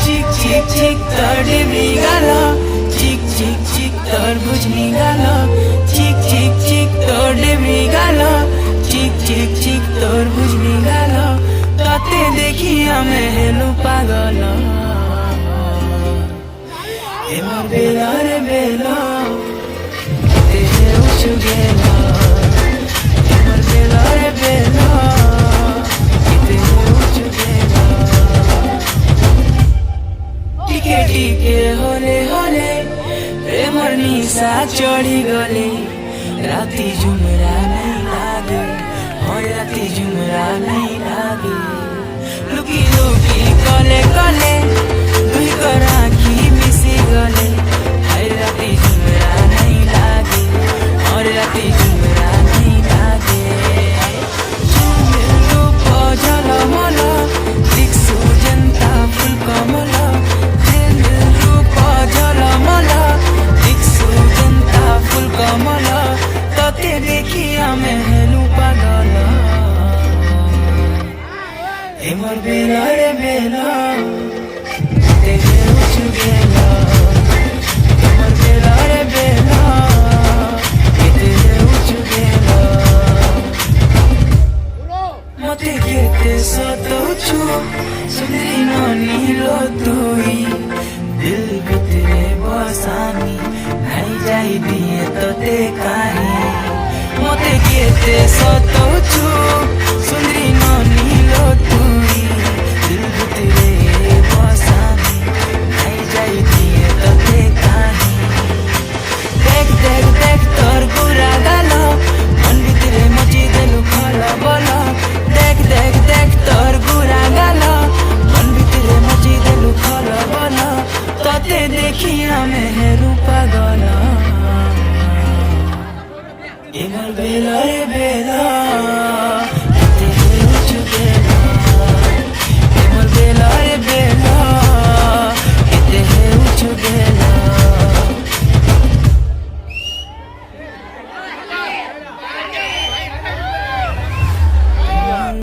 চিক চিক চিক তোর ডিবি গেল, চিক চিক চিক তোর বুঝনি গেল, চিক চিক চিক তোর ডিবি গেল, চিক চিক চিক তোর বুঝনি গেল। তোতে দেখি আমি হেলু পাগল, এবার বেলা রে বেলা দেহে উঁচু গেল, এবার বেলা রে বেলা দেহে উঁচু গেল। টিকে টিকে হলে হলে প্রেমর নিশা চढ़ी গলে, রাতি ঝুমরা নাই লাগে, হয় রাতি ঝুমরা নাই লাগে। লুকি লুকি কলে কলে দুই রাখি মিশি গলে, হয় রাতি ঝুমরা নাই লাগে, হয় রাতি ঝুমরা নাই লাগে। ঝুমের রূপ ঝলমল দেখছু জনতা ফুল কমল, ঝুমের রূপ ঝলমল দেখছু জনতা ফুল কমল। তোতে দেখি আমি হেলু পাগল, এবার বেলা রে বেলা দেহে উঁচু গেল, এবার বেলা রে বেলা দেহে উঁচু গেল। মতে কেতে সতৌছু সুন্দরী নীল তুই, দিল ভিতরে বসানি নাই যাই দিয়ে তোতে কাহি। মতে কেতে সতৌছু সুন্দরী নীল তুই, দিল ভিতরে বসানি নাই যাই দিয়ে তোতে কাহি। দেখ দেখ দেখ তোর গুড়া গাল, মন ভিতরে মচি দেলু খল বল। দেখ দেখ দেখ তোর গুড়া গাল, মন ভিতরে মচি দেলু খল বল। তোতে দেখি আমি হেরু পাগল, এবার বেলা রে বেলা